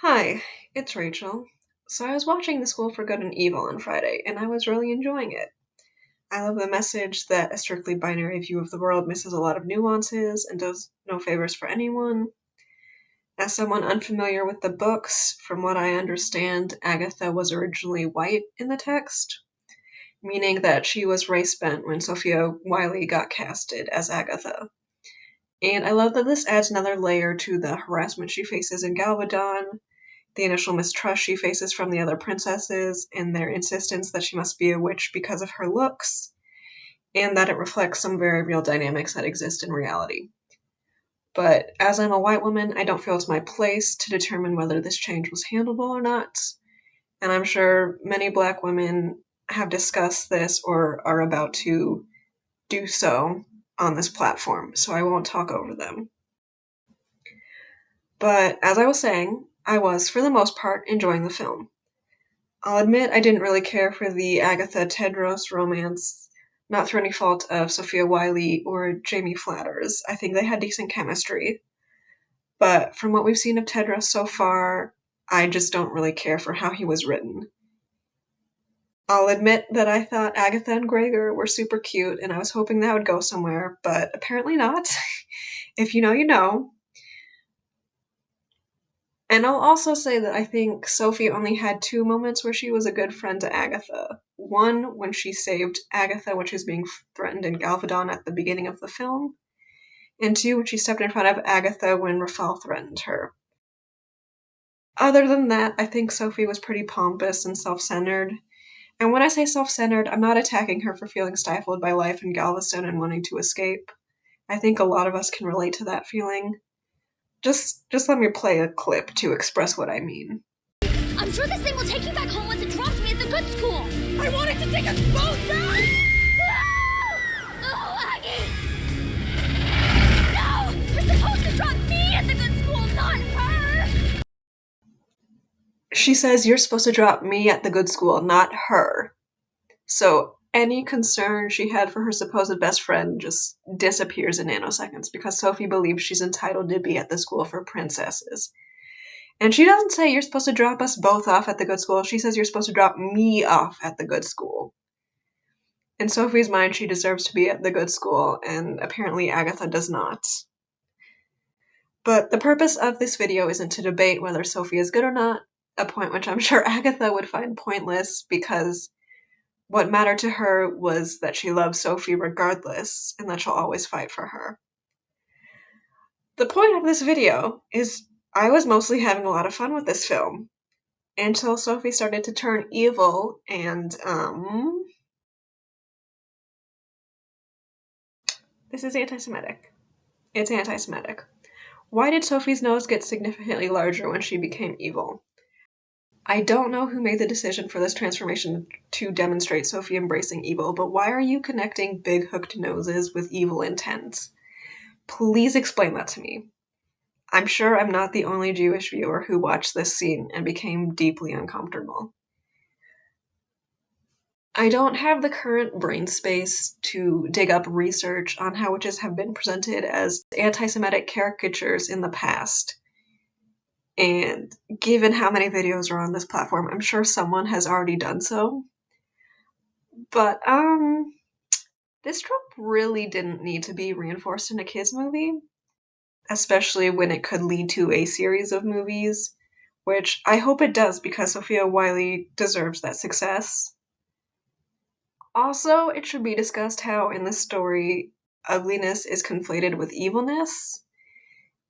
Hi, it's Rachel. So I was watching The School for Good and Evil on Friday, and I was really enjoying it. I love the message that a strictly binary view of the world misses a lot of nuances and does no favors for anyone. As someone unfamiliar with the books, from what I understand, Agatha was originally white in the text, meaning that she was race bent when Sophia Wiley got casted as Agatha. And I love that this adds another layer to the harassment she faces in Galvadon, the initial mistrust she faces from the other princesses, and their insistence that she must be a witch because of her looks, and that it reflects some very real dynamics that exist in reality. But as I'm a white woman, I don't feel it's my place to determine whether this change was handleable or not, and I'm sure many black women have discussed this or are about to do so on this platform, so I won't talk over them. But as I was saying, I was, for the most part, enjoying the film. I'll admit I didn't really care for the Agatha Tedros romance, not through any fault of Sophia Wiley or Jamie Flatters. I think they had decent chemistry. But from what we've seen of Tedros so far, I just don't really care for how he was written. I'll admit that I thought Agatha and Gregor were super cute, and I was hoping that would go somewhere, but apparently not. If you know, you know. And I'll also say that I think Sophie only had two moments where she was a good friend to Agatha. One, when she saved Agatha when she was being threatened in Galvadon at the beginning of the film, and two, when she stepped in front of Agatha when Rafal threatened her. Other than that, I think Sophie was pretty pompous and self-centered. And when I say self-centered, I'm not attacking her for feeling stifled by life in Galveston and wanting to escape. I think a lot of us can relate to that feeling. Just let me play a clip to express what I mean. I'm sure this thing will take you back home once it drops me at the good school. I wanted to take us both back! Oh, Aggie! No! You're supposed to drop me at the good school, not her! She says you're supposed to drop me at the good school, not her. So any concern she had for her supposed best friend just disappears in nanoseconds because Sophie believes she's entitled to be at the school for princesses. And she doesn't say you're supposed to drop us both off at the good school. She says you're supposed to drop me off at the good school. In Sophie's mind, she deserves to be at the good school, and apparently Agatha does not. But the purpose of this video isn't to debate whether Sophie is good or not, a point which I'm sure Agatha would find pointless because what mattered to her was that she loved Sophie regardless, and that she'll always fight for her. The point of this video is I was mostly having a lot of fun with this film, until Sophie started to turn evil, and, this is anti-Semitic. It's anti-Semitic. Why did Sophie's nose get significantly larger when she became evil? I don't know who made the decision for this transformation to demonstrate Sophie embracing evil, but why are you connecting big hooked noses with evil intent? Please explain that to me. I'm sure I'm not the only Jewish viewer who watched this scene and became deeply uncomfortable. I don't have the current brain space to dig up research on how witches have been presented as anti-Semitic caricatures in the past. And given how many videos are on this platform, I'm sure someone has already done so. But, this trope really didn't need to be reinforced in a kids' movie, especially when it could lead to a series of movies, which I hope it does because Sophia Wiley deserves that success. Also, it should be discussed how in this story, ugliness is conflated with evilness,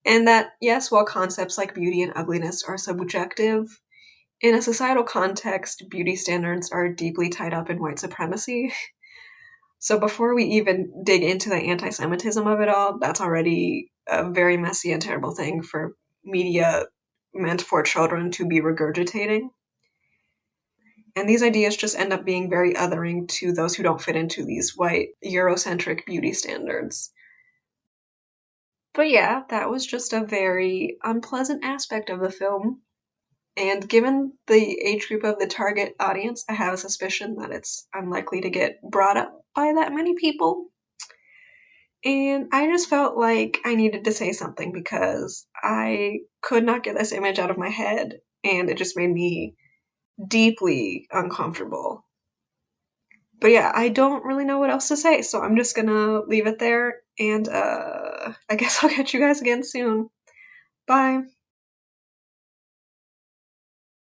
and that, yes, while concepts like beauty and ugliness are subjective, in a societal context, beauty standards are deeply tied up in white supremacy. So before we even dig into the anti-Semitism of it all, that's already a very messy and terrible thing for media meant for children to be regurgitating. And these ideas just end up being very othering to those who don't fit into these white, Eurocentric beauty standards. But yeah, that was just a very unpleasant aspect of the film. And given the age group of the target audience, I have a suspicion that it's unlikely to get brought up by that many people. And I just felt like I needed to say something because I could not get this image out of my head, and it just made me deeply uncomfortable. But yeah, I don't really know what else to say, so I'm just gonna leave it there, and I guess I'll catch you guys again soon. Bye.